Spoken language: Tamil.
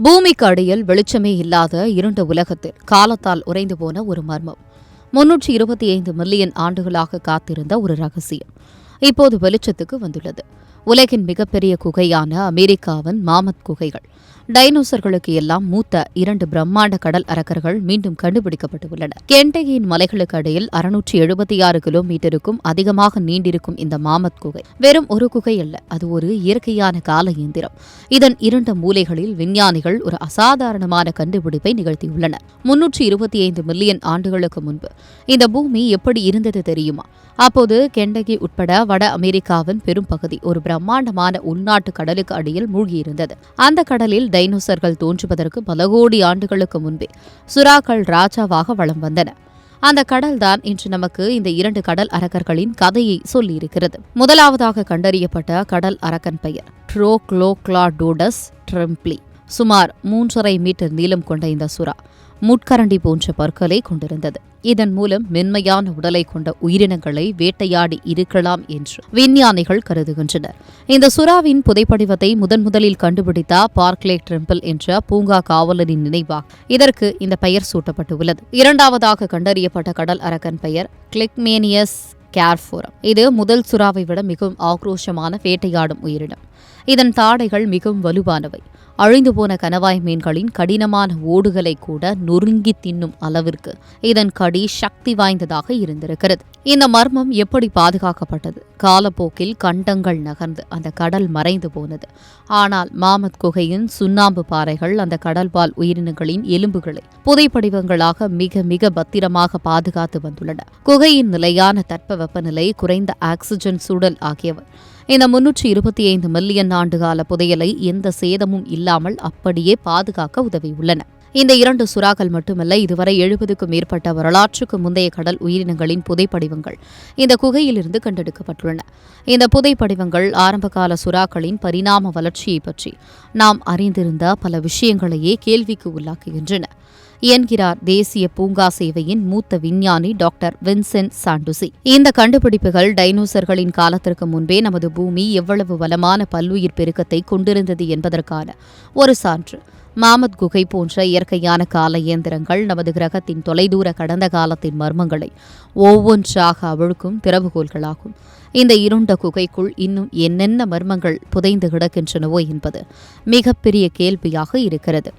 பூமிக்கு அடியில் வெளிச்சமே இல்லாத இருண்ட உலகத்தில் காலத்தால் உறைந்து போன ஒரு மர்மம். 325 மில்லியன் ஆண்டுகளாக காத்திருந்த ஒரு ரகசியம் இப்போது வெளிச்சத்துக்கு வந்துள்ளது. உலகின் மிகப்பெரிய குகையான அமெரிக்காவின் மாமத் குகைகள், டைனோசர்களுக்கு எல்லாம் மூத்த 2 பிரம்மாண்ட கடல் அரக்கர்கள் மீண்டும் கண்டுபிடிக்கப்பட்டுள்ளன. கென்டகியின் மலைகளுக்கு அடியில் 676 கிலோமீட்டருக்கும் அதிகமாக நீண்டிருக்கும் இந்த மாமத் குகை வெறும் ஒரு குகை அல்ல, அது ஒரு இயற்கையான கால இயந்திரம். இதன் 2 மூலைகளில் விஞ்ஞானிகள் ஒரு அசாதாரணமான கண்டுபிடிப்பை நிகழ்த்தியுள்ளனர். 325 மில்லியன் ஆண்டுகளுக்கு முன்பு இந்த பூமி எப்படி இருந்தது தெரியுமா? அப்போது கென்டகி உட்பட வட அமெரிக்காவின் பெரும் பகுதி ஒரு பிரம்மாண்டமான உள்நாட்டு கடலுக்கு அடியில் மூழ்கியிருந்தது. அந்த கடலில் டைனோசர்கள் தோன்றுவதற்கு பல கோடி ஆண்டுகளுக்கு முன்பே சுறாக்கள் ராஜாவாக வலம் வந்தன. அந்த கடல்தான் இன்று நமக்கு இந்த 2 கடல் அரக்கர்களின் கதையை சொல்லியிருக்கிறது. முதலாவதாக கண்டறியப்பட்ட கடல் அரக்கன் பெயர் ட்ரோக்லோக்ளாடோடஸ் ட்ரெம்ப்லி. சுமார் 3.5 மீட்டர் நீளம் கொண்ட இந்த சுறா முட்கரண்டி போன்ற பற்களை கொண்டிருந்தது. இதன் மூலம் மென்மையான உடலை கொண்ட உயிரினங்களை வேட்டையாடி இருக்கலாம் என்று விஞ்ஞானிகள் கருதுகின்றனர். இந்த சுறாவின் புதைப்படிவத்தை முதலில் கண்டுபிடித்த பார்க்லே ட்ரெம்பிள் என்ற பூங்கா காவலரின் நினைவாக இதற்கு இந்த பெயர் சூட்டப்பட்டுள்ளது. இரண்டாவதாக கண்டறியப்பட்ட கடல் அரக்கன் பெயர் கிளிக்மேனியஸ் கேர்ஃபோரம். இது முதல் சுறாவை விட மிகவும் ஆக்ரோஷமான வேட்டையாடும் உயிரினம். இதன் தாடைகள் மிகவும் வலுவானவை. அழிந்து போன கணவாய் மீன்களின் கடினமான ஓடுகளை கூட நொறுங்கி தின்னும் அளவிற்கு இதன் கடி சக்தி வாய்ந்ததாக இருந்திருக்கிறது. இந்த மர்மம் எப்படி பாதுகாக்கப்பட்டது? காலப்போக்கில் கண்டங்கள் நகர்ந்து அந்த கடல் மறைந்து போனது. ஆனால் மாமத் குகையின் சுண்ணாம்பு பாறைகள் அந்த கடல்வாழ் உயிரினங்களின் எலும்புகளை புதைப்படிவங்களாக மிக மிக பத்திரமாக பாதுகாத்து வந்துள்ளன. குகையின் நிலையான தட்பவெப்பநிலை, குறைந்த ஆக்சிஜன் சூழல் ஆகியவை இந்த 325 மில்லியன் ஆண்டுகால புதையலை எந்த சேதமும் இல்லாமல் அப்படியே பாதுகாக்க உதவியுள்ளன. இந்த 2 சுறாக்கள் மட்டுமல்ல, இதுவரை 70க்கும் மேற்பட்ட வரலாற்றுக்கு முந்தைய கடல் உயிரினங்களின் புதைப்படிவங்கள் இந்த குகையிலிருந்து கண்டெடுக்கப்பட்டுள்ளன. இந்த புதைப்படிவங்கள் ஆரம்பகால சுறாக்களின் பரிணாம வளர்ச்சியை பற்றி நாம் அறிந்திருந்த பல விஷயங்களையே கேள்விக்கு உள்ளாக்குகின்றன என்கிறார் தேசிய பூங்கா சேவையின் மூத்த விஞ்ஞானி டாக்டர் வின்சென்ட் சாண்டுசி. இந்த கண்டுபிடிப்புகள் டைனோசர்களின் காலத்திற்கு முன்பே நமது பூமி எவ்வளவு வளமான பல்லுயிர் பெருக்கத்தை கொண்டிருந்தது என்பதற்கான ஒரு சான்று. மாமத் குகை போன்ற இயற்கையான கால இயந்திரங்கள் நமது கிரகத்தின் தொலைதூர கடந்த காலத்தின் மர்மங்களை ஒவ்வொன்றாக அவிழ்க்கும் திறவுகோல்களாகும். இந்த இருண்ட குகைக்குள் இன்னும் என்னென்ன மர்மங்கள் புதைந்து கிடக்கின்றனவோ என்பது மிகப்பெரிய கேள்வியாக இருக்கிறது.